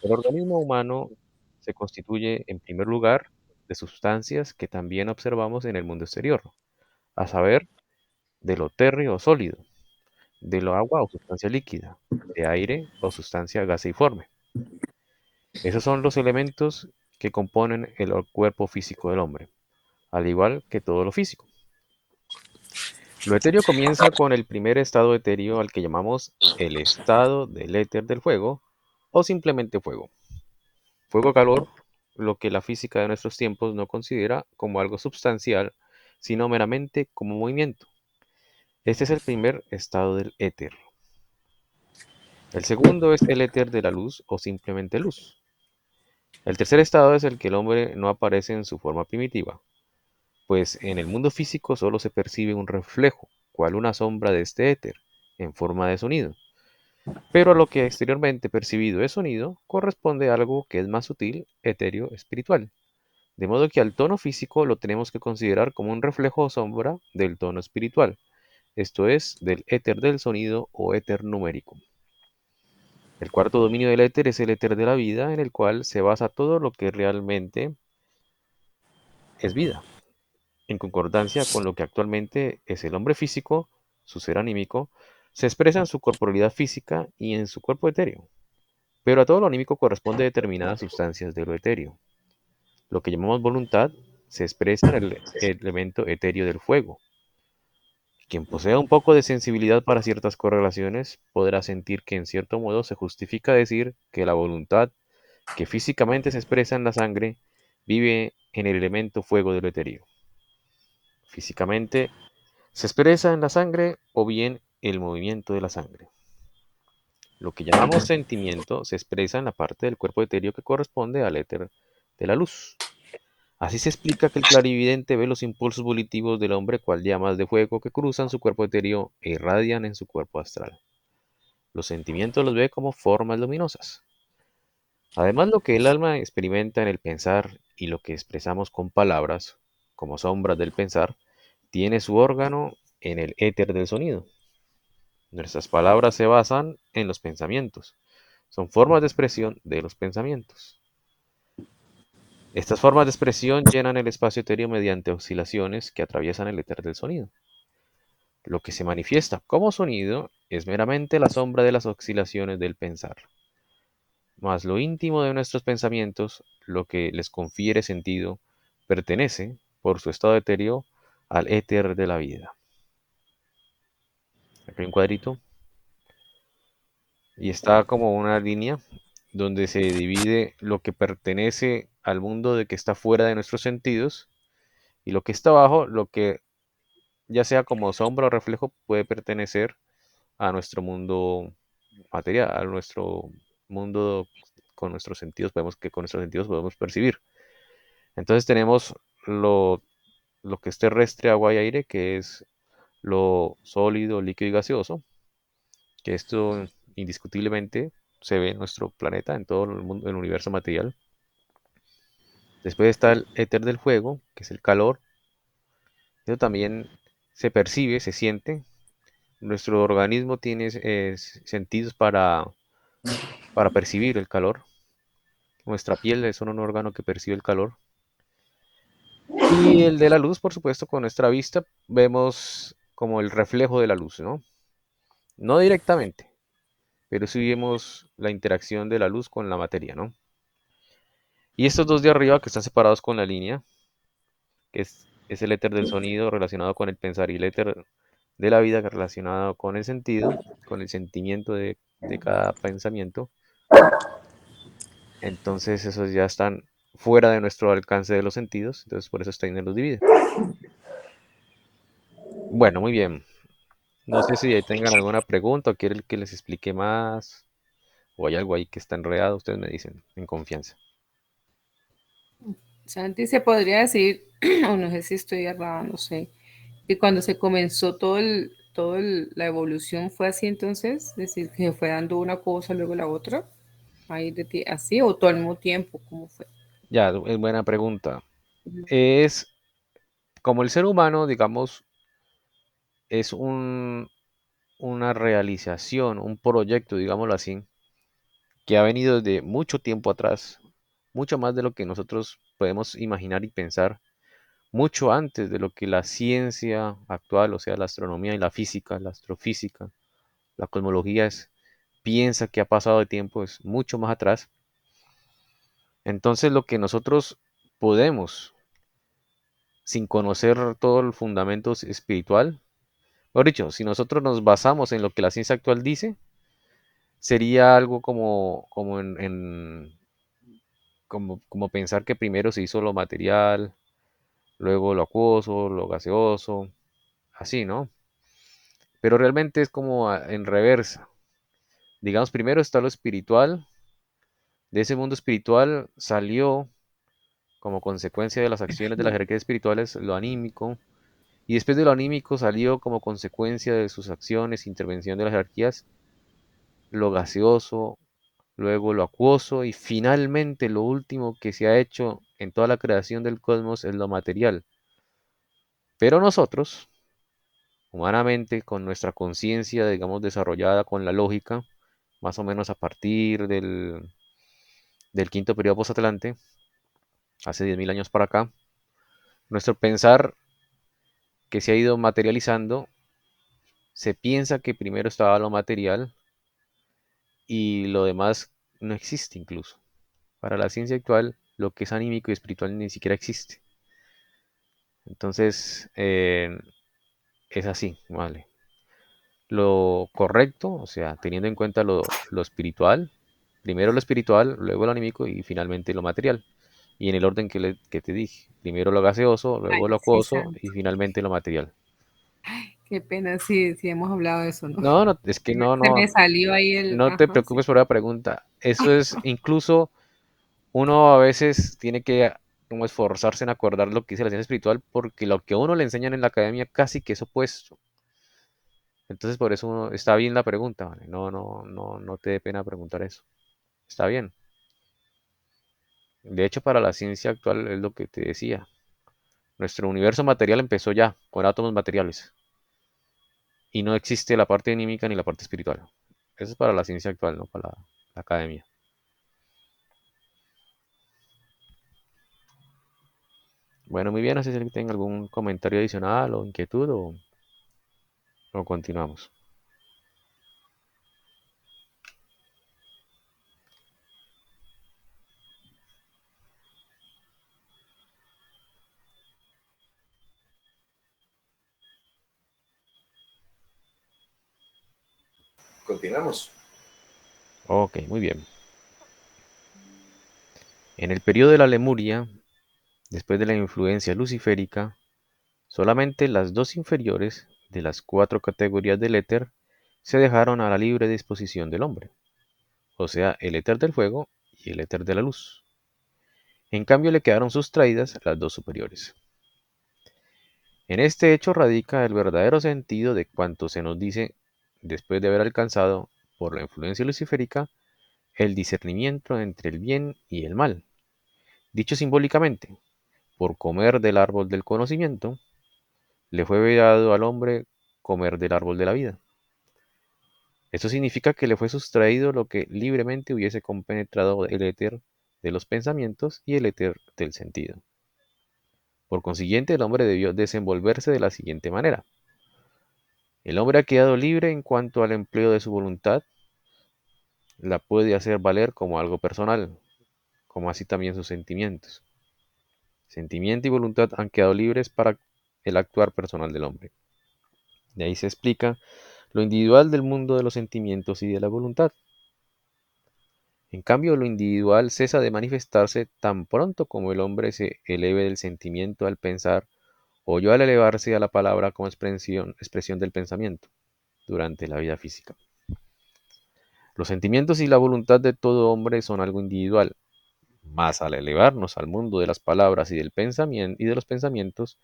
El organismo humano se constituye, en primer lugar, de sustancias que también observamos en el mundo exterior, a saber, de lo térreo o sólido, de lo agua o sustancia líquida, de aire o sustancia gaseiforme. Esos son los elementos que componen el cuerpo físico del hombre, al igual que todo lo físico. Lo etéreo comienza con el primer estado etéreo al que llamamos el estado del éter del fuego o simplemente fuego. Fuego-calor, lo que la física de nuestros tiempos no considera como algo substancial, sino meramente como movimiento. Este es el primer estado del éter. El segundo es el éter de la luz o simplemente luz. El tercer estado es el que el hombre no aparece en su forma primitiva, pues en el mundo físico solo se percibe un reflejo, cual una sombra de este éter, en forma de sonido. Pero a lo que exteriormente percibido es sonido, corresponde algo que es más sutil, etéreo, espiritual. De modo que al tono físico lo tenemos que considerar como un reflejo o sombra del tono espiritual, esto es, del éter del sonido o éter numérico. El cuarto dominio del éter es el éter de la vida, en el cual se basa todo lo que realmente es vida, en concordancia con lo que actualmente es el hombre físico, su ser anímico, se expresa en su corporalidad física y en su cuerpo etéreo. Pero a todo lo anímico corresponde determinadas sustancias de lo etéreo. Lo que llamamos voluntad se expresa en el elemento etéreo del fuego. Quien posea un poco de sensibilidad para ciertas correlaciones podrá sentir que en cierto modo se justifica decir que la voluntad, que físicamente se expresa en la sangre, vive en el elemento fuego del etéreo. Físicamente se expresa en la sangre o bien el movimiento de la sangre. Lo que llamamos sentimiento se expresa en la parte del cuerpo etéreo que corresponde al éter de la luz. Así se explica que el clarividente ve los impulsos volitivos del hombre cual llamas de fuego que cruzan su cuerpo etéreo e irradian en su cuerpo astral. Los sentimientos los ve como formas luminosas. Además, lo que el alma experimenta en el pensar y lo que expresamos con palabras, como sombras del pensar, tiene su órgano en el éter del sonido. Nuestras palabras se basan en los pensamientos. Son formas de expresión de los pensamientos. Estas formas de expresión llenan el espacio etéreo mediante oscilaciones que atraviesan el éter del sonido. Lo que se manifiesta como sonido es meramente la sombra de las oscilaciones del pensar. Mas lo íntimo de nuestros pensamientos, lo que les confiere sentido, pertenece, por su estado etéreo, al éter de la vida. Aquí hay un cuadrito y está como una línea donde se divide lo que pertenece al mundo de que está fuera de nuestros sentidos y lo que está abajo, lo que ya sea como sombra o reflejo, puede pertenecer a nuestro mundo material, a nuestro mundo con nuestros sentidos, con nuestros sentidos podemos percibir. Entonces tenemos lo, lo que es terrestre, agua y aire, que es lo sólido, líquido y gaseoso, que esto indiscutiblemente se ve en nuestro planeta, en todo el mundo, el universo material. Después está el éter del fuego, que es el calor. Eso también se percibe, se siente. Nuestro organismo tiene sentidos para percibir el calor. Nuestra piel es un órgano que percibe el calor. Y el de la luz, por supuesto, con nuestra vista vemos como el reflejo de la luz, ¿no? No directamente, pero sí vemos la interacción de la luz con la materia, ¿no? Y estos dos de arriba que están separados con la línea, es el éter del sonido relacionado con el pensar y el éter de la vida relacionado con el sentido, con el sentimiento de cada pensamiento. Entonces esos ya están fuera de nuestro alcance de los sentidos, entonces por eso Steiner los divide. Bueno, muy bien. No sé si ahí tengan alguna pregunta o quieren que les explique más o hay algo ahí que está enredado, ustedes me dicen en confianza. Santi, se podría decir, o no sé si estoy errada, no sé, que cuando se comenzó la evolución fue así entonces, es decir, que se fue dando una cosa, luego la otra, ahí así, o todo al mismo tiempo, ¿cómo fue? Ya, es buena pregunta. Es como el ser humano, digamos, es una realización, un proyecto, digámoslo así, que ha venido de mucho tiempo atrás, mucho más de lo que nosotros podemos imaginar y pensar, mucho antes de lo que la ciencia actual, o sea, la astronomía y la física, la astrofísica, la cosmología piensa que ha pasado de tiempo, es mucho más atrás. Entonces lo que nosotros podemos, sin conocer todo el fundamento espiritual, mejor dicho, si nosotros nos basamos en lo que la ciencia actual dice, sería algo como pensar que primero se hizo lo material, luego lo acuoso, lo gaseoso, así, ¿no? Pero realmente es como en reversa. Digamos, primero está lo espiritual, de ese mundo espiritual salió como consecuencia de las acciones de las jerarquías espirituales lo anímico, y después de lo anímico salió como consecuencia de sus acciones, intervención de las jerarquías, lo gaseoso, luego lo acuoso y finalmente lo último que se ha hecho en toda la creación del cosmos es lo material. Pero nosotros, humanamente, con nuestra conciencia, digamos, desarrollada con la lógica, más o menos a partir del quinto periodo postatlante, hace 10.000 años para acá, nuestro pensar que se ha ido materializando, se piensa que primero estaba lo material y lo demás no existe incluso. Para la ciencia actual, lo que es anímico y espiritual ni siquiera existe. Entonces, es así, ¿vale? Lo correcto, o sea, teniendo en cuenta lo espiritual, primero lo espiritual, luego lo anímico y finalmente lo material. Y en el orden que te dije, primero lo gaseoso, Ay, luego lo sí, acuoso santo. y finalmente lo material. Qué pena, sí, sí hemos hablado de eso, ¿no? No, no, es que no, Se me no, salió ahí el, no te ajá, sí. preocupes por la pregunta. Eso es incluso uno a veces tiene que como esforzarse en acordar lo que dice la ciencia espiritual porque lo que a uno le enseñan en la academia casi que es opuesto. Entonces por eso está bien la pregunta, ¿vale? No, no, no, no te dé pena preguntar eso. Está bien. De hecho, para la ciencia actual es lo que te decía. Nuestro universo material empezó ya con átomos materiales y no existe la parte anímica ni la parte espiritual. Eso es para la ciencia actual, no para la academia. Bueno, muy bien, no sé si alguien tiene algún comentario adicional o inquietud o continuamos. Continuamos. Ok, muy bien. En el periodo de la Lemuria, después de la influencia luciférica, solamente las dos inferiores de las cuatro categorías del éter se dejaron a la libre disposición del hombre, o sea, el éter del fuego y el éter de la luz. En cambio, le quedaron sustraídas las dos superiores. En este hecho radica el verdadero sentido de cuanto se nos dice después de haber alcanzado, por la influencia luciférica, el discernimiento entre el bien y el mal. Dicho simbólicamente, por comer del árbol del conocimiento, le fue vedado al hombre comer del árbol de la vida. Esto significa que le fue sustraído lo que libremente hubiese compenetrado el éter de los pensamientos y el éter del sentido. Por consiguiente, el hombre debió desenvolverse de la siguiente manera. El hombre ha quedado libre en cuanto al empleo de su voluntad, la puede hacer valer como algo personal, como así también sus sentimientos. Sentimiento y voluntad han quedado libres para el actuar personal del hombre. De ahí se explica lo individual del mundo de los sentimientos y de la voluntad. En cambio, lo individual cesa de manifestarse tan pronto como el hombre se eleve del sentimiento al pensar o yo al elevarse a la palabra como expresión del pensamiento durante la vida física. Los sentimientos y la voluntad de todo hombre son algo individual, mas al elevarnos al mundo de las palabras y del pensamiento y de los pensamientos,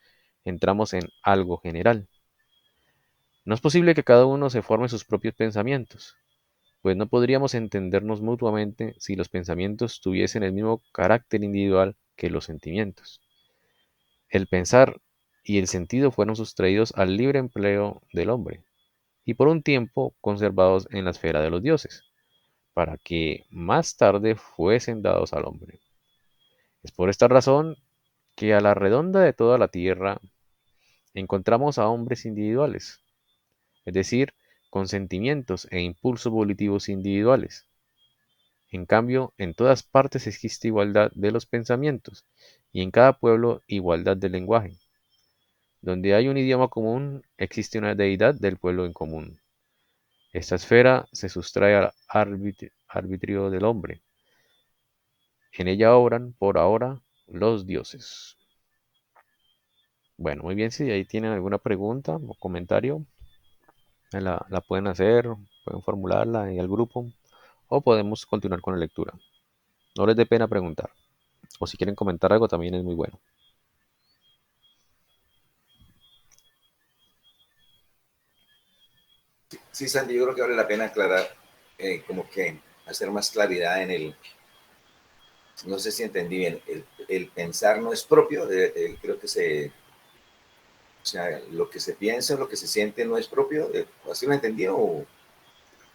entramos en algo general. No es posible que cada uno se forme sus propios pensamientos, pues no podríamos entendernos mutuamente si los pensamientos tuviesen el mismo carácter individual que los sentimientos. El pensar y el sentido fueron sustraídos al libre empleo del hombre, y por un tiempo conservados en la esfera de los dioses, para que más tarde fuesen dados al hombre. Es por esta razón que a la redonda de toda la tierra encontramos a hombres individuales, es decir, con sentimientos e impulsos volitivos individuales. En cambio, en todas partes existe igualdad de los pensamientos y en cada pueblo igualdad de lenguaje. Donde hay un idioma común, existe una deidad del pueblo en común. Esta esfera se sustrae al arbitrio del hombre. En ella obran, por ahora, los dioses. Bueno, muy bien, si ahí tienen alguna pregunta o comentario, la pueden hacer, pueden formularla en el grupo o podemos continuar con la lectura. No les dé pena preguntar. O si quieren comentar algo también es muy bueno. Sí, Sandy, yo creo que vale la pena aclarar, como que hacer más claridad en el, no sé si entendí bien, el pensar no es propio, creo que o sea, lo que se piensa, lo que se siente no es propio, ¿así lo entendí o?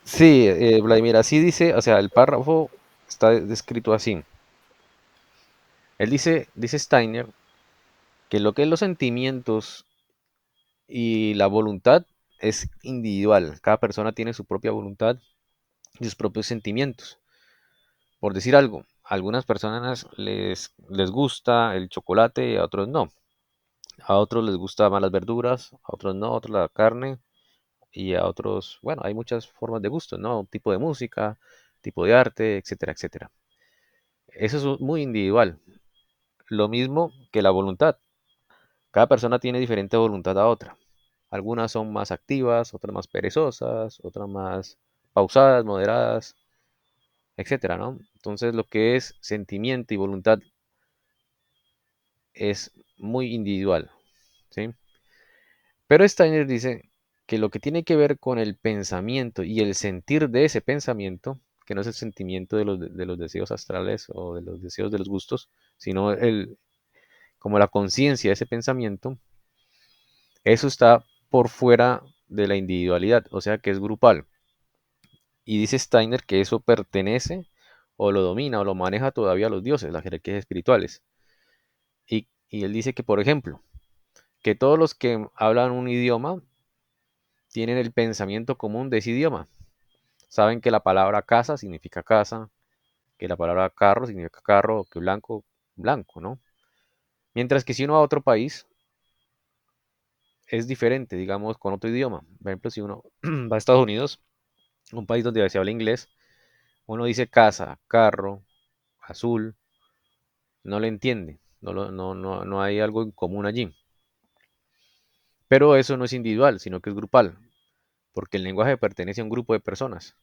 Sí, Vladimir, así dice, o sea, el párrafo está descrito así. Él dice Steiner, que lo que es los sentimientos y la voluntad es individual. Cada persona tiene su propia voluntad y sus propios sentimientos. Por decir algo, a algunas personas les gusta el chocolate y a otros no. A otros les gusta más las verduras, a otros no, a otros la carne y a otros, bueno, hay muchas formas de gusto, ¿no? Tipo de música, tipo de arte, etcétera, etcétera. Eso es muy individual. Lo mismo que la voluntad. Cada persona tiene diferente voluntad a otra. Algunas son más activas, otras más perezosas, otras más pausadas, moderadas, etcétera, ¿no? Entonces, lo que es sentimiento y voluntad es muy individual, ¿sí? Pero Steiner dice que lo que tiene que ver con el pensamiento y el sentir de ese pensamiento, que no es el sentimiento de los deseos astrales o de los deseos de los gustos, sino como la conciencia de ese pensamiento, eso está por fuera de la individualidad, o sea que es grupal. Y dice Steiner que eso pertenece o lo domina o lo maneja todavía los dioses, las jerarquías espirituales. Y él dice que, por ejemplo, que todos los que hablan un idioma tienen el pensamiento común de ese idioma. Saben que la palabra casa significa casa, que la palabra carro significa carro, que blanco, blanco, ¿no? Mientras que si uno va a otro país, es diferente, digamos, con otro idioma. Por ejemplo, si uno va a Estados Unidos, un país donde se habla inglés, uno dice casa, carro, azul, no le entiende, no hay algo en común allí. Pero eso no es individual, sino que es grupal, porque el lenguaje pertenece a un grupo de personas.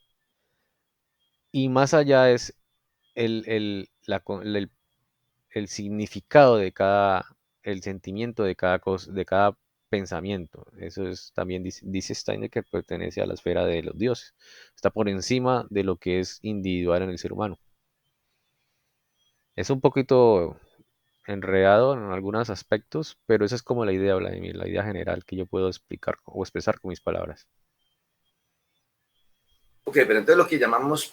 Y más allá es el significado de el sentimiento de cada cosa, de cada pensamiento. Eso es también, dice Steiner, que pertenece a la esfera de los dioses. Está por encima de lo que es individual en el ser humano. Es un poquito enredado en algunos aspectos, pero esa es como la idea, Vladimir, la idea general que yo puedo explicar o expresar con mis palabras. Ok, pero entonces lo que llamamos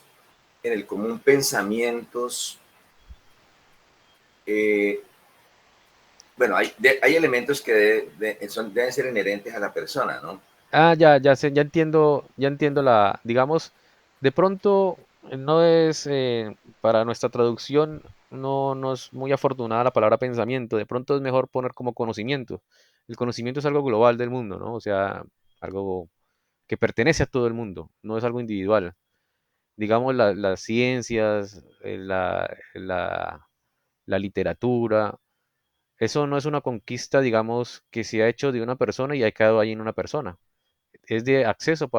en el común pensamientos, eh, bueno, hay elementos que deben ser inherentes a la persona, ¿no? Ah, ya sé, ya entiendo digamos, de pronto no es, para nuestra traducción, no es muy afortunada la palabra pensamiento, de pronto es mejor poner como conocimiento. El conocimiento es algo global del mundo, ¿no? O sea, algo que pertenece a todo el mundo, no es algo individual. Digamos, las ciencias, la literatura, eso no es una conquista, digamos, que se ha hecho de una persona y ha quedado ahí en una persona. Es de acceso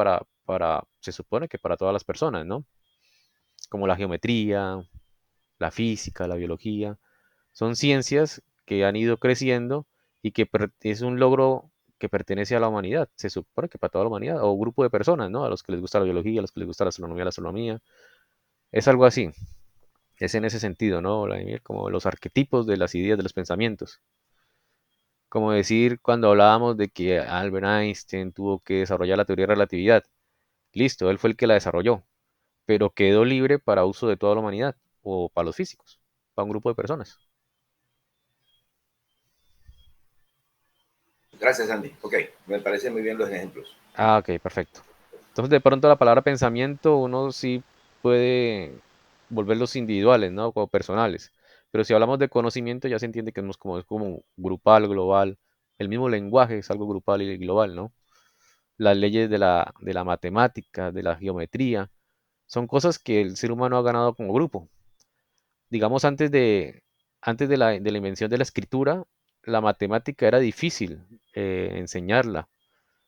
se supone que para todas las personas, ¿no? Como la geometría, la física, la biología. Son ciencias que han ido creciendo y que es un logro que pertenece a la humanidad. Se supone que para toda la humanidad, o un grupo de personas, ¿no? A los que les gusta la biología, a los que les gusta la astronomía. Es algo así. Es en ese sentido, ¿no, Vladimir? Como los arquetipos de las ideas, de los pensamientos. Como decir cuando hablábamos de que Albert Einstein tuvo que desarrollar la teoría de relatividad. Listo, él fue el que la desarrolló, pero quedó libre para uso de toda la humanidad o para los físicos, para un grupo de personas. Gracias, Andy. Ok, me parecen muy bien los ejemplos. Ah, ok, perfecto. Entonces, de pronto la palabra pensamiento uno sí puede volverlos individuales, ¿no? Como personales. Pero si hablamos de conocimiento ya se entiende que es como grupal, global. El mismo lenguaje es algo grupal y global, ¿no? Las leyes de la matemática, de la geometría, son cosas que el ser humano ha ganado como grupo. Digamos, antes de la invención de la escritura, la matemática era difícil enseñarla,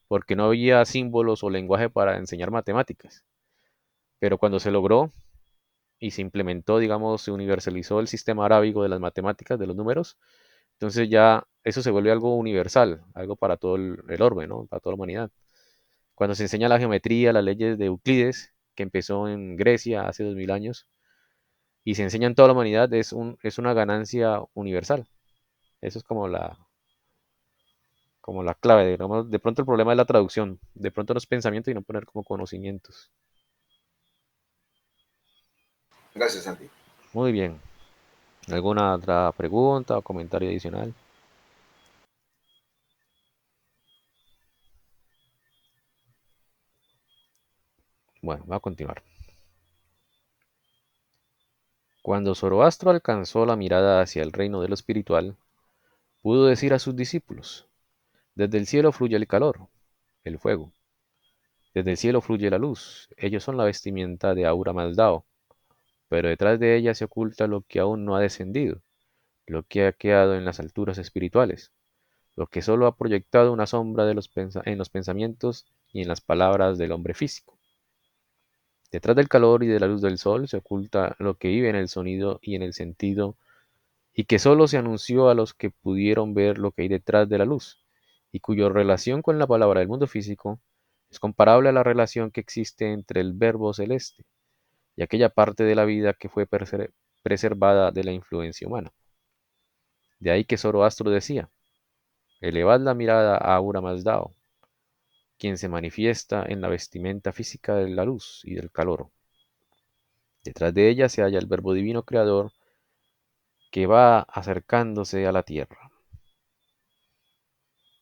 porque no había símbolos o lenguaje para enseñar matemáticas. Pero cuando se logró y se implementó, digamos, se universalizó el sistema arábigo de las matemáticas, de los números, entonces ya eso se vuelve algo universal, algo para todo el orbe, ¿no? Para toda la humanidad. Cuando se enseña la geometría, las leyes de Euclides, que empezó en Grecia hace 2000 años, y se enseña en toda la humanidad, es una ganancia universal. Eso es como la clave. Digamos, de pronto el problema es la traducción. De pronto no es pensamiento y no poner como conocimientos. Gracias, Andy. Muy bien. ¿Alguna otra pregunta o comentario adicional? Bueno, va a continuar. Cuando Zoroastro alcanzó la mirada hacia el reino de lo espiritual, pudo decir a sus discípulos, desde el cielo fluye el calor, el fuego. Desde el cielo fluye la luz. Ellos son la vestimenta de Aura Mazdao, pero detrás de ella se oculta lo que aún no ha descendido, lo que ha quedado en las alturas espirituales, lo que solo ha proyectado una sombra en los pensamientos y en las palabras del hombre físico. Detrás del calor y de la luz del sol se oculta lo que vive en el sonido y en el sentido, y que solo se anunció a los que pudieron ver lo que hay detrás de la luz, y cuya relación con la palabra del mundo físico es comparable a la relación que existe entre el verbo celeste y aquella parte de la vida que fue preservada de la influencia humana. De ahí que Zoroastro decía, elevad la mirada a Ahura Mazdao, quien se manifiesta en la vestimenta física de la luz y del calor. Detrás de ella se halla el verbo divino creador que va acercándose a la tierra.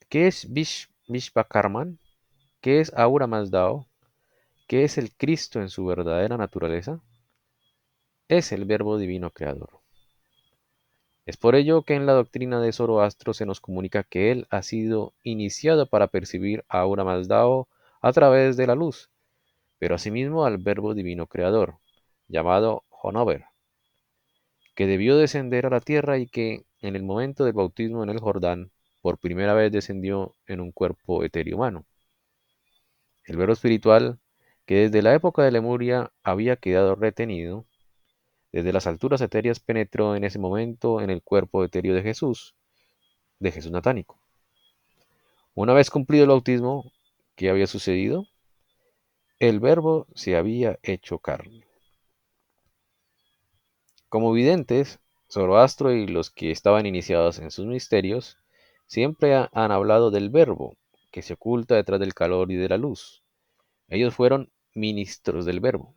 ¿Qué es Vishvakarman? ¿Qué es Ahura Mazdao? ¿Qué es el Cristo en su verdadera naturaleza? Es el verbo divino creador. Es por ello que en la doctrina de Zoroastro se nos comunica que él ha sido iniciado para percibir a Ahura Mazdao a través de la luz, pero asimismo al verbo divino creador, llamado Honover, que debió descender a la tierra y que, en el momento del bautismo en el Jordán, por primera vez descendió en un cuerpo etéreo humano. El verbo espiritual, que desde la época de Lemuria había quedado retenido, desde las alturas etéreas penetró en ese momento en el cuerpo etéreo de Jesús natánico. Una vez cumplido el bautismo, ¿qué había sucedido? El verbo se había hecho carne. Como videntes, Zoroastro y los que estaban iniciados en sus misterios siempre han hablado del verbo que se oculta detrás del calor y de la luz. Ellos fueron ministros del verbo.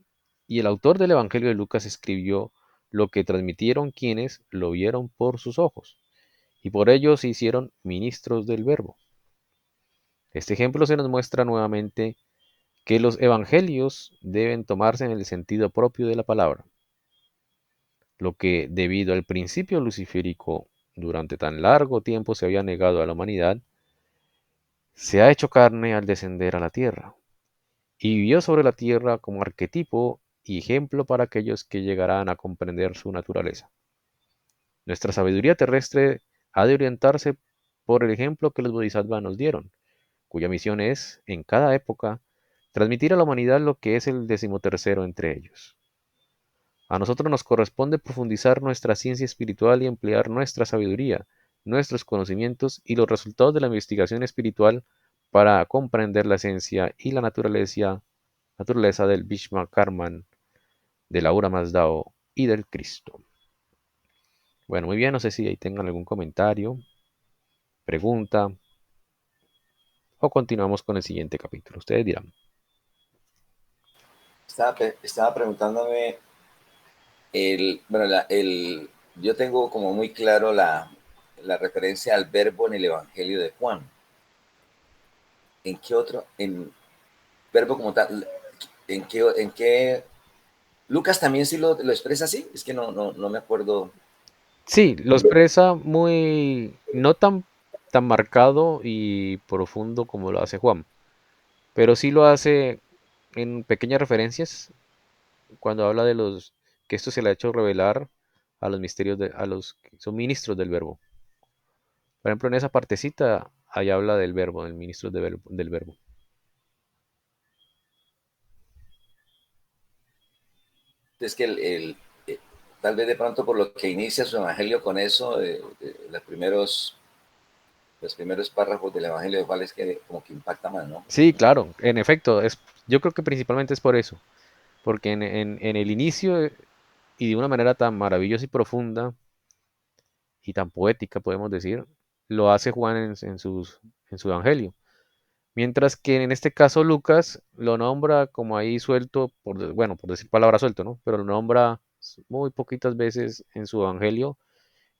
Y el autor del Evangelio de Lucas escribió lo que transmitieron quienes lo vieron por sus ojos, y por ello se hicieron ministros del verbo. Este ejemplo se nos muestra nuevamente que los evangelios deben tomarse en el sentido propio de la palabra. Lo que, debido al principio luciférico, durante tan largo tiempo se había negado a la humanidad, se ha hecho carne al descender a la tierra, y vivió sobre la tierra como arquetipo y ejemplo para aquellos que llegarán a comprender su naturaleza. Nuestra sabiduría terrestre ha de orientarse por el ejemplo que los bodhisattvas nos dieron, cuya misión es, en cada época, transmitir a la humanidad lo que es el decimotercero entre ellos. A nosotros nos corresponde profundizar nuestra ciencia espiritual y emplear nuestra sabiduría, nuestros conocimientos y los resultados de la investigación espiritual para comprender la esencia y la naturaleza del Bhishma Karman, del Aura Mazdao y del Cristo. Bueno, muy bien, no sé si ahí tengan algún comentario, pregunta o continuamos con el siguiente capítulo. Ustedes dirán. Estaba preguntándome, bueno, yo tengo como muy claro la referencia al verbo en el Evangelio de Juan. ¿En qué otro? En verbo como tal, ¿en qué? Lucas también sí lo expresa así, es que no me acuerdo. Sí, lo expresa muy, no tan marcado y profundo como lo hace Juan, pero sí lo hace en pequeñas referencias cuando habla de los que esto se le ha hecho revelar a los misterios a los que son ministros del verbo. Por ejemplo, en esa partecita ahí habla del verbo, del ministro del verbo. Es que tal vez de pronto por lo que inicia su evangelio con eso, los primeros párrafos del evangelio de Juan es que como que impacta más, ¿no? Sí, claro, en efecto, yo creo que principalmente es por eso, porque en el inicio y de una manera tan maravillosa y profunda y tan poética, podemos decir, lo hace Juan en su evangelio. Mientras que en este caso Lucas lo nombra como ahí suelto, bueno, por decir palabra suelto, ¿no? Pero lo nombra muy poquitas veces en su evangelio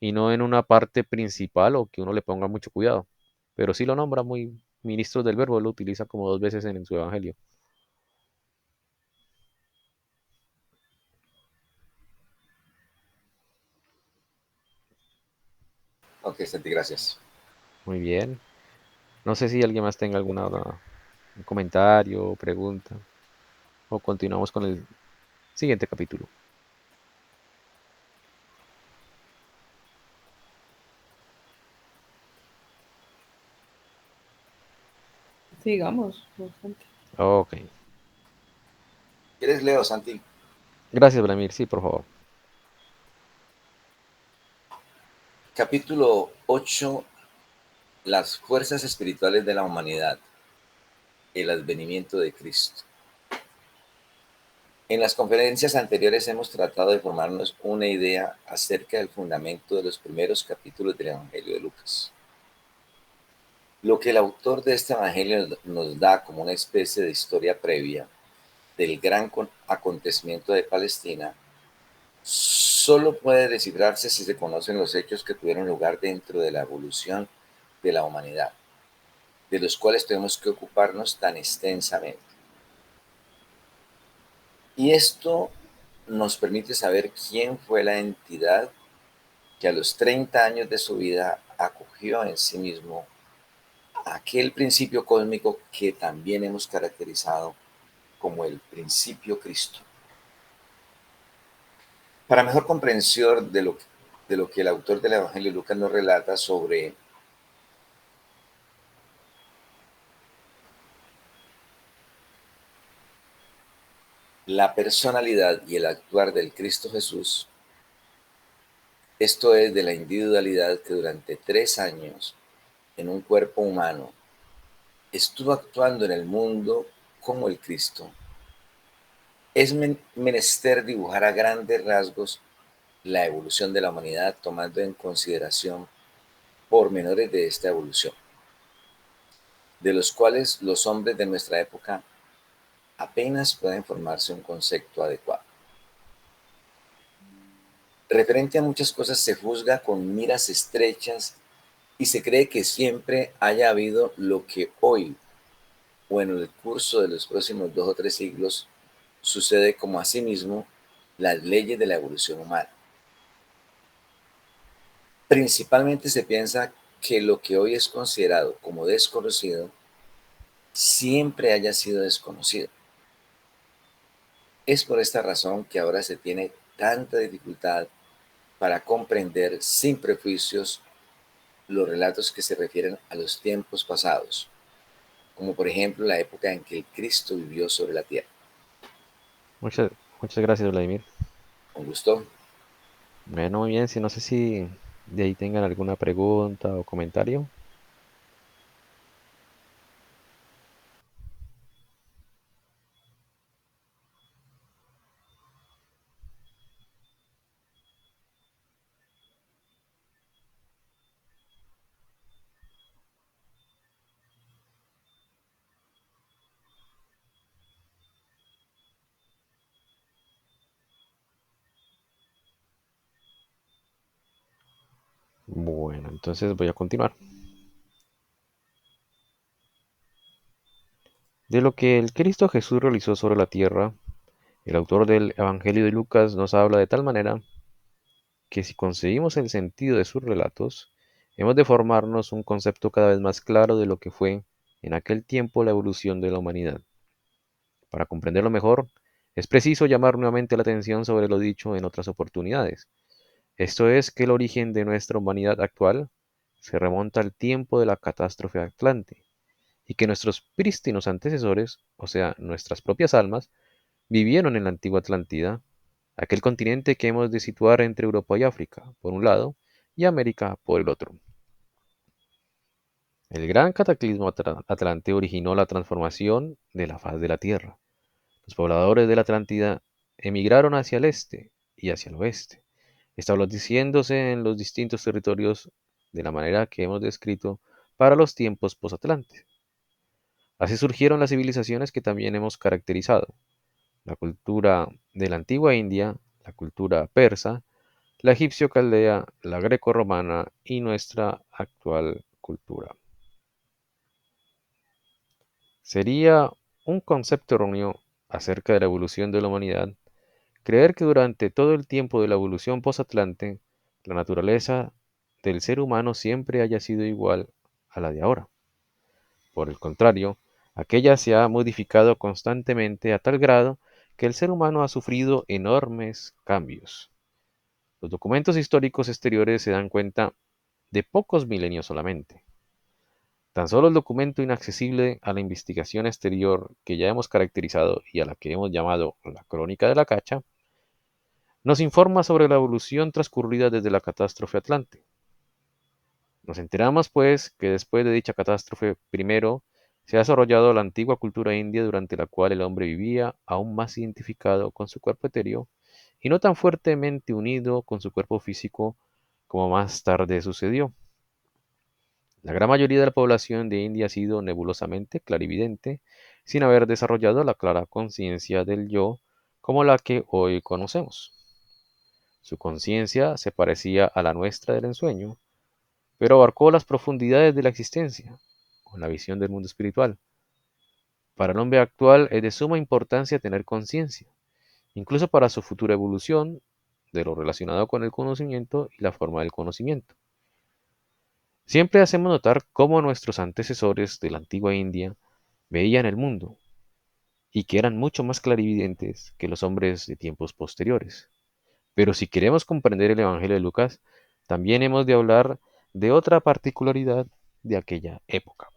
y no en una parte principal o que uno le ponga mucho cuidado. Pero sí lo nombra muy ministro del verbo, lo utiliza como dos veces en su evangelio. Ok, Santi, gracias. Muy bien. No sé si alguien más tenga alguna un comentario o pregunta o continuamos con el siguiente capítulo. Sigamos. Bastante. Ok. ¿Quieres leo, Santi? Gracias, Vladimir. Sí, por favor. Capítulo 8: Las fuerzas espirituales de la humanidad, el advenimiento de Cristo. En las conferencias anteriores hemos tratado de formarnos una idea acerca del fundamento de los primeros capítulos del Evangelio de Lucas. Lo que el autor de este Evangelio nos da como una especie de historia previa del gran acontecimiento de Palestina solo puede descifrarse si se conocen los hechos que tuvieron lugar dentro de la evolución de la humanidad, de los cuales tenemos que ocuparnos tan extensamente. Y esto nos permite saber quién fue la entidad que a los 30 años de su vida acogió en sí mismo aquel principio cósmico que también hemos caracterizado como el principio Cristo. Para mejor comprensión de lo que el autor del Evangelio de Lucas nos relata sobre la personalidad y el actuar del Cristo Jesús, esto es de la individualidad que durante 3 años en un cuerpo humano estuvo actuando en el mundo como el Cristo, es menester dibujar a grandes rasgos la evolución de la humanidad tomando en consideración pormenores de esta evolución, de los cuales los hombres de nuestra época apenas pueden formarse un concepto adecuado. Referente a muchas cosas se juzga con miras estrechas y se cree que siempre haya habido lo que hoy o en el curso de los próximos 2 o 3 siglos sucede como asimismo las leyes de la evolución humana. Principalmente se piensa que lo que hoy es considerado como desconocido siempre haya sido desconocido. Es por esta razón que ahora se tiene tanta dificultad para comprender sin prejuicios los relatos que se refieren a los tiempos pasados, como por ejemplo la época en que el Cristo vivió sobre la tierra. Muchas, muchas gracias, Vladimir. Con gusto. Bueno, muy bien. Si no sé si de ahí tengan alguna pregunta o comentario. Bueno, entonces voy a continuar. De lo que el Cristo Jesús realizó sobre la tierra, el autor del Evangelio de Lucas nos habla de tal manera que si conseguimos el sentido de sus relatos, hemos de formarnos un concepto cada vez más claro de lo que fue en aquel tiempo la evolución de la humanidad. Para comprenderlo mejor, es preciso llamar nuevamente la atención sobre lo dicho en otras oportunidades. Esto es que el origen de nuestra humanidad actual se remonta al tiempo de la catástrofe atlante, y que nuestros prístinos antecesores, o sea, nuestras propias almas, vivieron en la antigua Atlántida, aquel continente que hemos de situar entre Europa y África, por un lado, y América por el otro. El gran cataclismo atlante originó la transformación de la faz de la Tierra. Los pobladores de la Atlántida emigraron hacia el este y hacia el oeste, estableciéndose en los distintos territorios de la manera que hemos descrito para los tiempos posatlantes. Así surgieron las civilizaciones que también hemos caracterizado: la cultura de la antigua India, la cultura persa, la egipcio-caldea, la greco-romana y nuestra actual cultura. Sería un concepto erróneo acerca de la evolución de la humanidad creer que durante todo el tiempo de la evolución posatlante, la naturaleza del ser humano siempre haya sido igual a la de ahora. Por el contrario, aquella se ha modificado constantemente a tal grado que el ser humano ha sufrido enormes cambios. Los documentos históricos exteriores se dan cuenta de pocos milenios solamente. Tan solo el documento inaccesible a la investigación exterior que ya hemos caracterizado y a la que hemos llamado la Crónica de la Cacha, nos informa sobre la evolución transcurrida desde la catástrofe atlante. Nos enteramos, pues, que después de dicha catástrofe, primero, se ha desarrollado la antigua cultura india durante la cual el hombre vivía aún más identificado con su cuerpo etéreo y no tan fuertemente unido con su cuerpo físico como más tarde sucedió. La gran mayoría de la población de India ha sido nebulosamente clarividente, sin haber desarrollado la clara conciencia del yo como la que hoy conocemos. Su conciencia se parecía a la nuestra del ensueño, pero abarcó las profundidades de la existencia, con la visión del mundo espiritual. Para el hombre actual es de suma importancia tener conciencia, incluso para su futura evolución, de lo relacionado con el conocimiento y la forma del conocimiento. Siempre hacemos notar cómo nuestros antecesores de la antigua India veían el mundo, y que eran mucho más clarividentes que los hombres de tiempos posteriores. Pero si queremos comprender el Evangelio de Lucas, también hemos de hablar de otra particularidad de aquella época.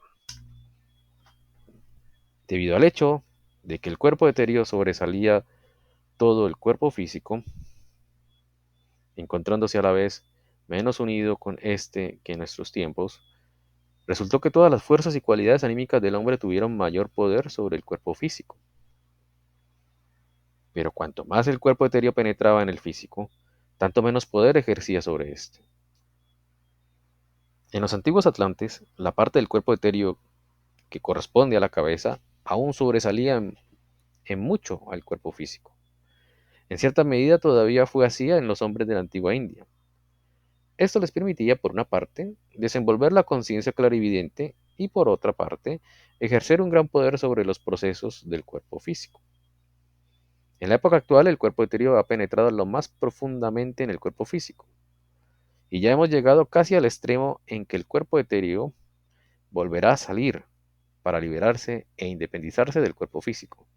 Debido al hecho de que el cuerpo etéreo sobresalía todo el cuerpo físico, encontrándose a la vez menos unido con éste que en nuestros tiempos, resultó que todas las fuerzas y cualidades anímicas del hombre tuvieron mayor poder sobre el cuerpo físico. Pero cuanto más el cuerpo etéreo penetraba en el físico, tanto menos poder ejercía sobre éste. En los antiguos atlantes, la parte del cuerpo etéreo que corresponde a la cabeza aún sobresalía en mucho al cuerpo físico. En cierta medida todavía fue así en los hombres de la antigua India. Esto les permitía, por una parte, desenvolver la conciencia clarividente y, por otra parte, ejercer un gran poder sobre los procesos del cuerpo físico. En la época actual, el cuerpo etéreo ha penetrado lo más profundamente en el cuerpo físico, y ya hemos llegado casi al extremo en que el cuerpo etéreo volverá a salir para liberarse e independizarse del cuerpo físico.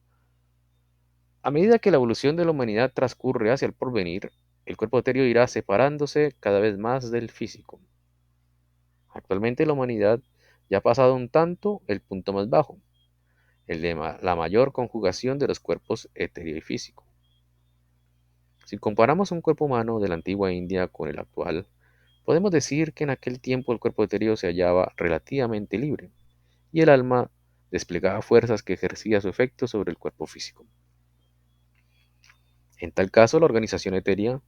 A medida que la evolución de la humanidad transcurre hacia el porvenir, el cuerpo etéreo irá separándose cada vez más del físico. Actualmente la humanidad ya ha pasado un tanto el punto más bajo, el de la mayor conjugación de los cuerpos etéreo y físico. Si comparamos un cuerpo humano de la antigua India con el actual, podemos decir que en aquel tiempo el cuerpo etéreo se hallaba relativamente libre, y el alma desplegaba fuerzas que ejercían su efecto sobre el cuerpo físico. En tal caso, la organización etérea,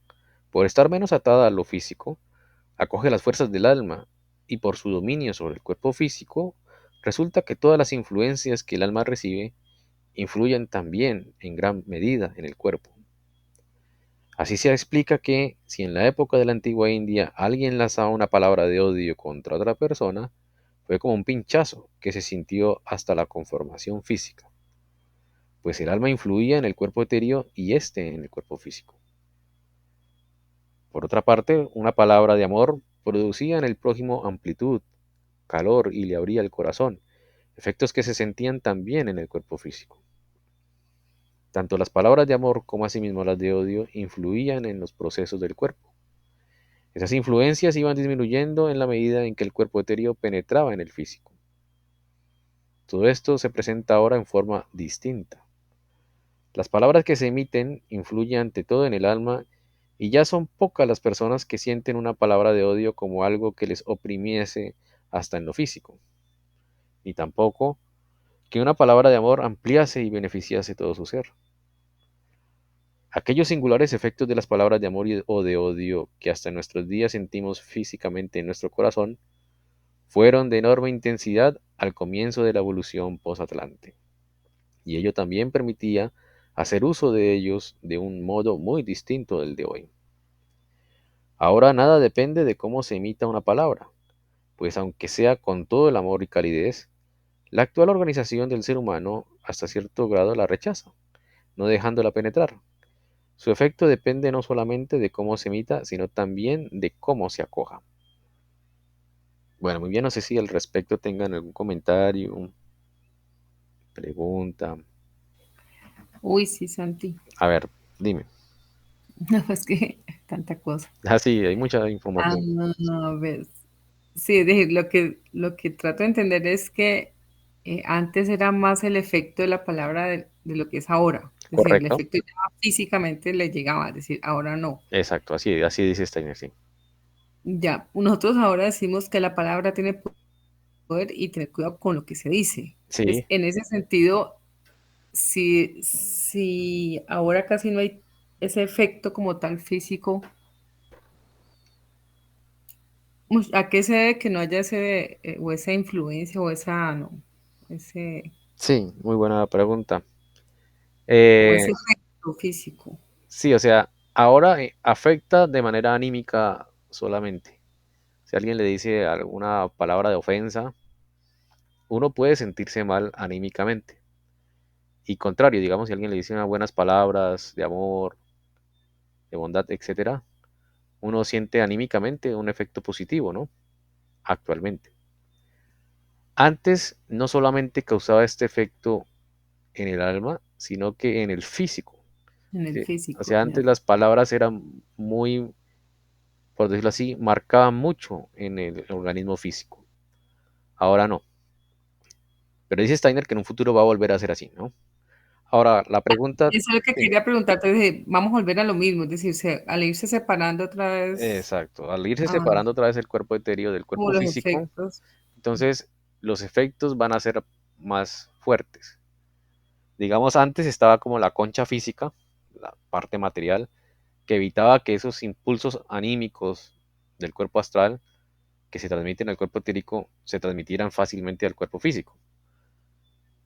por estar menos atada a lo físico, acoge las fuerzas del alma, y por su dominio sobre el cuerpo físico, resulta que todas las influencias que el alma recibe influyen también en gran medida en el cuerpo. Así se explica que si en la época de la antigua India alguien lanzaba una palabra de odio contra otra persona, fue como un pinchazo que se sintió hasta la conformación física, pues el alma influía en el cuerpo etéreo y éste en el cuerpo físico. Por otra parte, una palabra de amor producía en el prójimo amplitud, calor y le abría el corazón, efectos que se sentían también en el cuerpo físico. Tanto las palabras de amor como asimismo las de odio influían en los procesos del cuerpo. Esas influencias iban disminuyendo en la medida en que el cuerpo etéreo penetraba en el físico. Todo esto se presenta ahora en forma distinta. Las palabras que se emiten influyen ante todo en el alma y ya son pocas las personas que sienten una palabra de odio como algo que les oprimiese hasta en lo físico, ni tampoco que una palabra de amor ampliase y beneficiase todo su ser. Aquellos singulares efectos de las palabras de amor o de odio que hasta en nuestros días sentimos físicamente en nuestro corazón fueron de enorme intensidad al comienzo de la evolución posatlante, y ello también permitía hacer uso de ellos de un modo muy distinto del de hoy. Ahora nada depende de cómo se emita una palabra, pues aunque sea con todo el amor y calidez, la actual organización del ser humano hasta cierto grado la rechaza, no dejándola penetrar. Su efecto depende no solamente de cómo se emita, sino también de cómo se acoja. Bueno, muy bien, no sé si al respecto tengan algún comentario, pregunta. Uy, sí, Santi. A ver, dime. No, es que tanta cosa. Ah, sí, hay mucha Ah, información. a ver. Sí, es decir, lo que trato de entender es que antes era más el efecto de la palabra de lo que es ahora. Es decir, el Correcto. efecto ya físicamente le llegaba, es decir, ahora no. Exacto, así dice Steiner, sí. Ya, nosotros ahora decimos que la palabra tiene poder y tener cuidado con lo que se dice. Entonces, Sí, en ese sentido, si ahora casi no hay ese efecto como tal físico, ¿a qué se debe que no haya ese, o esa influencia, o esa, no, ese, sí, muy buena pregunta. o Eh, ese efecto físico? sí, o sea, ahora afecta de manera anímica solamente. Si alguien le dice alguna palabra de ofensa, uno puede sentirse mal anímicamente. Y contrario, digamos, si alguien le dice unas buenas palabras de amor, de bondad, etcétera, uno siente anímicamente un efecto positivo, ¿no? Actualmente. Antes no solamente causaba este efecto en el alma, sino que en el físico. En el ¿Sí? O físico, sea, ya. antes las palabras eran muy, por decirlo así, marcaban mucho en el organismo físico. Ahora no. Pero dice Steiner que en un futuro va a volver a ser así, ¿no? Ahora, la pregunta, Eso es lo que sí, quería preguntarte, vamos a volver a lo mismo, es decir, al irse separando otra vez, exacto, al irse ah, separando otra vez el cuerpo etéreo del como cuerpo los físico, efectos entonces los efectos van a ser más fuertes. Digamos, antes estaba como la concha física, la parte material, que evitaba que esos impulsos anímicos del cuerpo astral que se transmiten al cuerpo etérico se transmitieran fácilmente al cuerpo físico,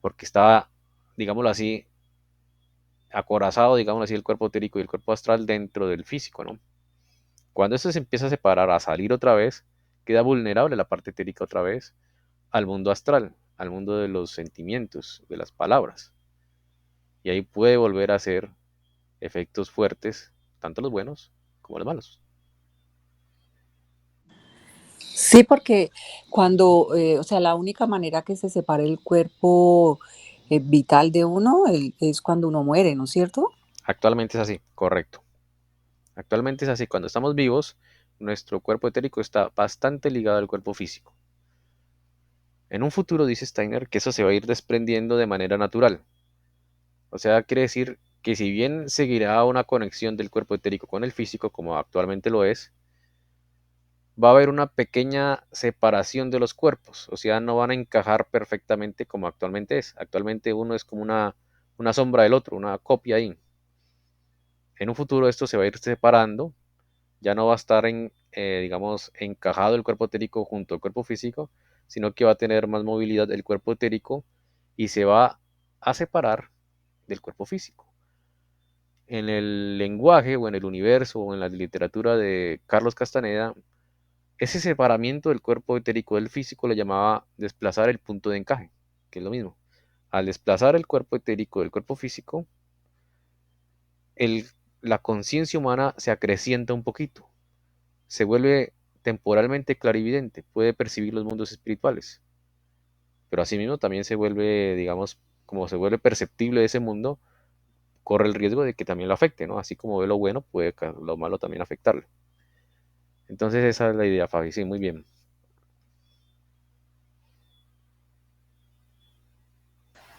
porque estaba, digámoslo así, acorazado, digámoslo así, el cuerpo etérico y el cuerpo astral dentro del físico, ¿no? Cuando esto se empieza a separar, a salir otra vez, queda vulnerable la parte etérica otra vez al mundo astral, al mundo de los sentimientos, de las palabras. Y ahí puede volver a hacer efectos fuertes, tanto los buenos como los malos. Sí, porque cuando, o sea, la única manera que se separe el cuerpo vital de uno es cuando uno muere, ¿no es cierto? Actualmente es así, correcto. Actualmente es así. Cuando estamos vivos, nuestro cuerpo etérico está bastante ligado al cuerpo físico. En un futuro, dice Steiner, que eso se va a ir desprendiendo de manera natural. O sea, quiere decir que si bien seguirá una conexión del cuerpo etérico con el físico, como actualmente lo es, va a haber una pequeña separación de los cuerpos. O sea, no van a encajar perfectamente como actualmente es. Actualmente uno es como una sombra del otro, una copia ahí. En un futuro esto se va a ir separando, ya no va a estar digamos, encajado el cuerpo etérico junto al cuerpo físico, sino que va a tener más movilidad el cuerpo etérico y se va a separar del cuerpo físico. En el lenguaje o en el universo o en la literatura de Carlos Castaneda, ese separamiento del cuerpo etérico del físico le llamaba desplazar el punto de encaje, que es lo mismo. Al desplazar el cuerpo etérico del cuerpo físico, el- la conciencia humana se acrecienta un poquito, se vuelve temporalmente clarividente, puede percibir los mundos espirituales, pero asimismo también se vuelve, digamos, como se vuelve perceptible ese mundo, corre el riesgo de que también lo afecte, ¿no? Así como ve lo bueno, puede lo malo también afectarle. Entonces esa es la idea, Fabi, sí, muy bien.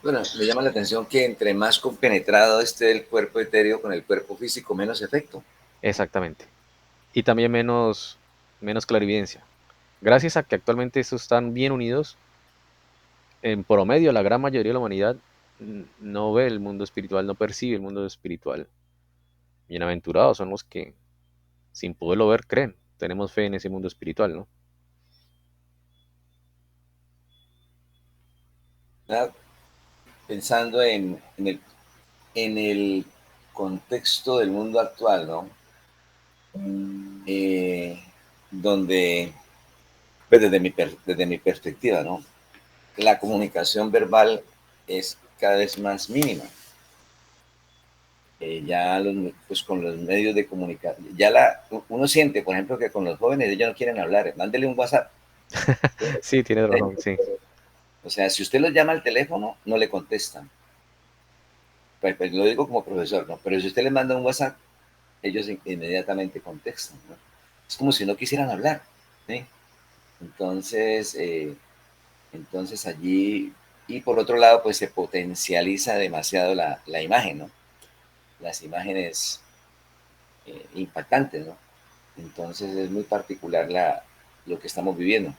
Bueno, me llama la atención que entre más compenetrado esté el cuerpo etéreo con el cuerpo físico, menos efecto. Exactamente. Y también menos clarividencia. Gracias a que actualmente estos están bien unidos, en promedio la gran mayoría de la humanidad no ve el mundo espiritual, no percibe el mundo espiritual. Bienaventurados son los que, sin poderlo ver, creen. Tenemos fe en ese mundo espiritual, ¿no? ¿Verdad? Pensando en el contexto del mundo actual, ¿no? Eh, donde, pues desde mi perspectiva, ¿no? La comunicación verbal es cada vez más mínima. Ya pues con los medios de comunicación, uno siente, por ejemplo, que con los jóvenes ellos no quieren hablar, mándele un WhatsApp. Sí, tienes razón, sí. O sea, si usted los llama al teléfono, no le contestan. Pues lo digo como profesor, ¿no? Pero si usted les manda un WhatsApp, ellos inmediatamente contestan, ¿no? Es como si no quisieran hablar, ¿sí? Entonces, entonces allí, y por otro lado, pues se potencializa demasiado la imagen, ¿no? Las imágenes impactantes, ¿no? Entonces es muy particular lo que estamos viviendo.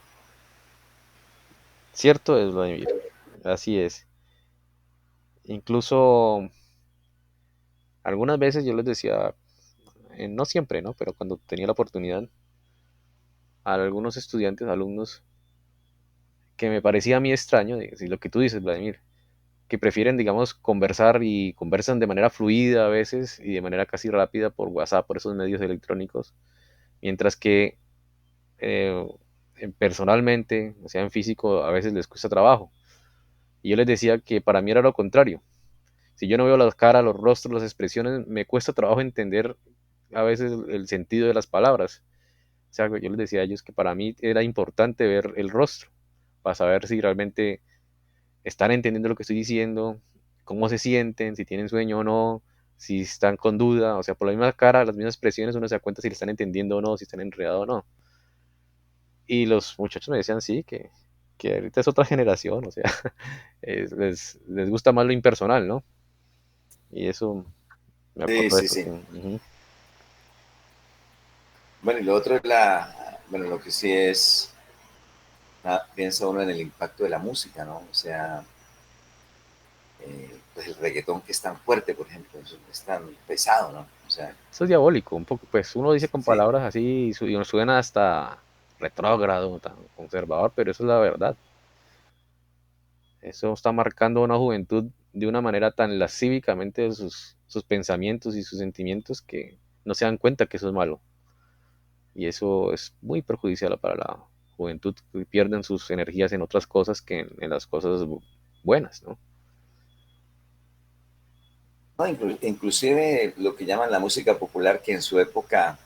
Cierto es, Vladimir. Así es. Incluso algunas veces yo les decía, no siempre, ¿no? Pero cuando tenía la oportunidad, a algunos estudiantes, alumnos, que me parecía a mí extraño, decir lo que tú dices, Vladimir, que prefieren, digamos, conversar y conversan de manera fluida a veces y de manera casi rápida por WhatsApp, por esos medios electrónicos, mientras que eh, personalmente, o sea, en físico, a veces les cuesta trabajo. Y yo les decía que para mí era lo contrario. Si yo no veo las caras, los rostros, las expresiones, me cuesta trabajo entender a veces el sentido de las palabras. O sea, yo les decía a ellos que para mí era importante ver el rostro para saber si realmente están entendiendo lo que estoy diciendo, cómo se sienten, si tienen sueño o no, si están con duda, o sea, por la misma cara, las mismas expresiones, uno se da cuenta si le están entendiendo o no, si están enredados o no. Y los muchachos me decían, sí, que ahorita es otra generación, o sea, les gusta más lo impersonal, ¿no? Y eso me Sí, acuerdo de sí, eso, sí. sí. Ujú. Bueno, y lo otro es bueno, lo que sí es, piensa uno en el impacto de la música, ¿no? O sea, pues el reggaetón que es tan fuerte, por ejemplo, es tan pesado, ¿no? O sea, Eso es diabólico, un poco, pues uno dice con sí, palabras así y suena hasta retrógrado, tan conservador, pero eso es la verdad. Eso está marcando a una juventud de una manera tan lascívicamente sus pensamientos y sus sentimientos que no se dan cuenta que eso es malo. Y eso es muy perjudicial para la juventud, que pierden sus energías en otras cosas que en las cosas buenas, ¿no? no, inclusive lo que llaman la música popular, que en su época,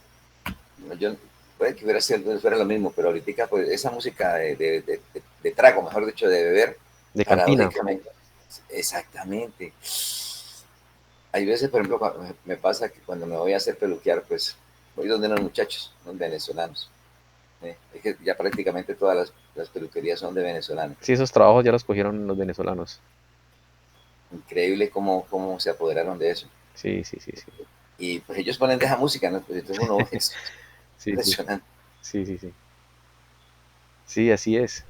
yo, puede que fuera lo mismo, pero ahorita pues esa música de trago, mejor dicho, de beber, De cantina. paradójicamente, exactamente. Hay veces, por ejemplo, me pasa que cuando me voy a hacer peluquear, pues voy donde unos muchachos, unos venezolanos. Es que ya prácticamente todas las peluquerías son de venezolanos. Sí, esos trabajos ya los cogieron los venezolanos. Increíble cómo se apoderaron de eso. Sí, sí, sí, sí. Y pues ellos ponen de esa música, ¿no? Pues entonces uno es Sí, sí, impresionante. sí, sí, sí. Sí, así es.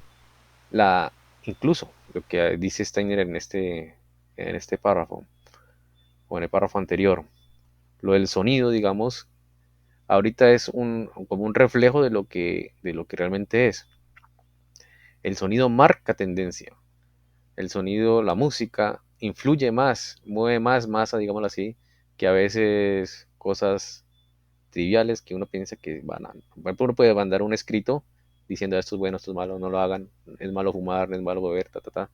La, incluso lo que dice Steiner en este párrafo, o en el párrafo anterior, lo del sonido, digamos, ahorita es como un reflejo de lo que realmente es. El sonido marca tendencia. El sonido, la música, influye más, mueve más masa, digámoslo así, que a veces cosas triviales que uno piensa que van a... Por ejemplo, uno puede mandar un escrito diciendo esto es bueno, esto es malo, no lo hagan, es malo fumar, es malo beber, ta, ta, ta.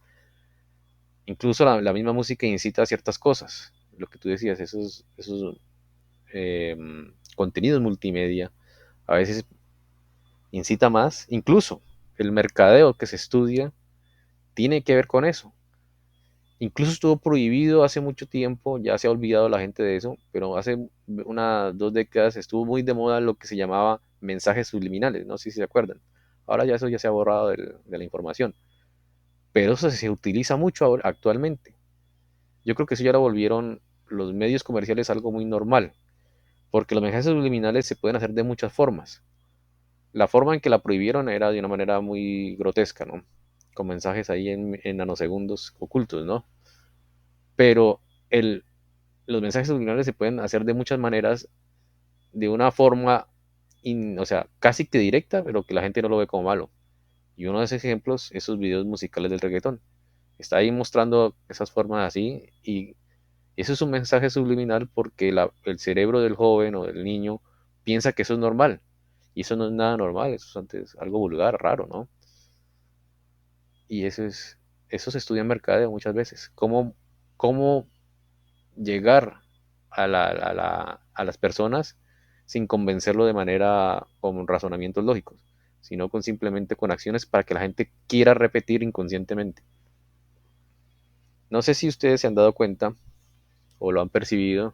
Incluso la misma música incita a ciertas cosas. Lo que tú decías, esos contenidos multimedia, a veces incita más. Incluso el mercadeo que se estudia tiene que ver con eso. Incluso estuvo prohibido hace mucho tiempo, ya se ha olvidado la gente de eso, pero hace unas 2 décadas estuvo muy de moda lo que se llamaba mensajes subliminales, no sé si se acuerdan. Ahora ya eso ya se ha borrado de la información, pero eso se utiliza mucho actualmente. Yo creo que eso ya lo volvieron los medios comerciales algo muy normal, porque los mensajes subliminales se pueden hacer de muchas formas. La forma en que la prohibieron era de una manera muy grotesca, ¿no? Con mensajes ahí en nanosegundos ocultos, ¿no? Pero el, los mensajes subliminales se pueden hacer de muchas maneras, de una forma, o sea, casi que directa, pero que la gente no lo ve como malo. Y uno de esos ejemplos, esos videos musicales del reggaetón. Está ahí mostrando esas formas así y eso es un mensaje subliminal porque el cerebro del joven o del niño piensa que eso es normal. Y eso no es nada normal, eso es antes algo vulgar, raro, ¿no? Y eso se estudia en mercadeo muchas veces. Cómo llegar a las personas sin convencerlo de manera con razonamientos lógicos, sino simplemente con acciones para que la gente quiera repetir inconscientemente. No sé si ustedes se han dado cuenta o lo han percibido,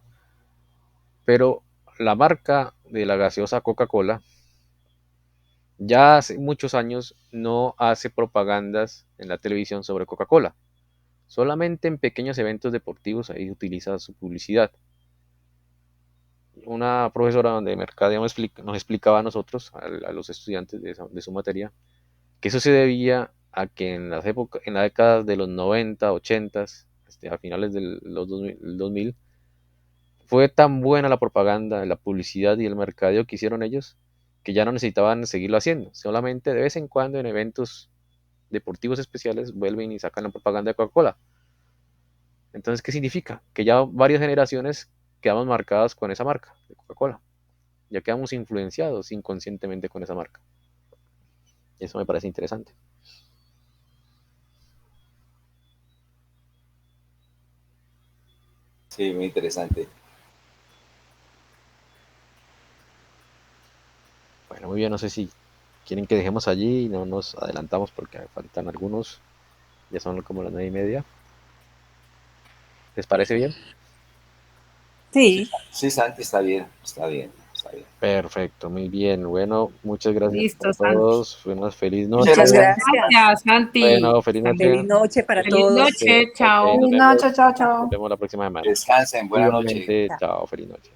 pero la marca de la gaseosa Coca-Cola ya hace muchos años no hace propagandas en la televisión sobre Coca-Cola. Solamente en pequeños eventos deportivos ahí utiliza su publicidad. Una profesora de mercadeo nos explicaba a nosotros, a los estudiantes de su materia, que eso se debía a que en las épocas, en la década de los 90, 80, a finales de los 2000, fue tan buena la propaganda, la publicidad y el mercadeo que hicieron ellos que ya no necesitaban seguirlo haciendo. Solamente de vez en cuando en eventos deportivos especiales vuelven y sacan la propaganda de Coca-Cola. Entonces, ¿qué significa? Que ya varias generaciones quedamos marcadas con esa marca de Coca-Cola. Ya quedamos influenciados inconscientemente con esa marca. Y eso me parece interesante. Sí, muy interesante. Bueno, muy bien, no sé si quieren que dejemos allí y no nos adelantamos porque faltan algunos. Ya son como las 9:30. ¿Les parece bien? Sí, Sí, sí, Santi, está bien, está bien, está bien. Perfecto, muy bien. Bueno, muchas gracias a Listo, Santi. todos. Una feliz Muchas noche. muchas gracias. gracias. Gracias, Santi. Bueno, feliz noche. Feliz noche para Feliz todos. Ok, noche, ok, chao. nos Feliz vemos. noche, chao, Nos chao. vemos la próxima semana. Descansen, buena noche. Igualmente, chao, feliz noche.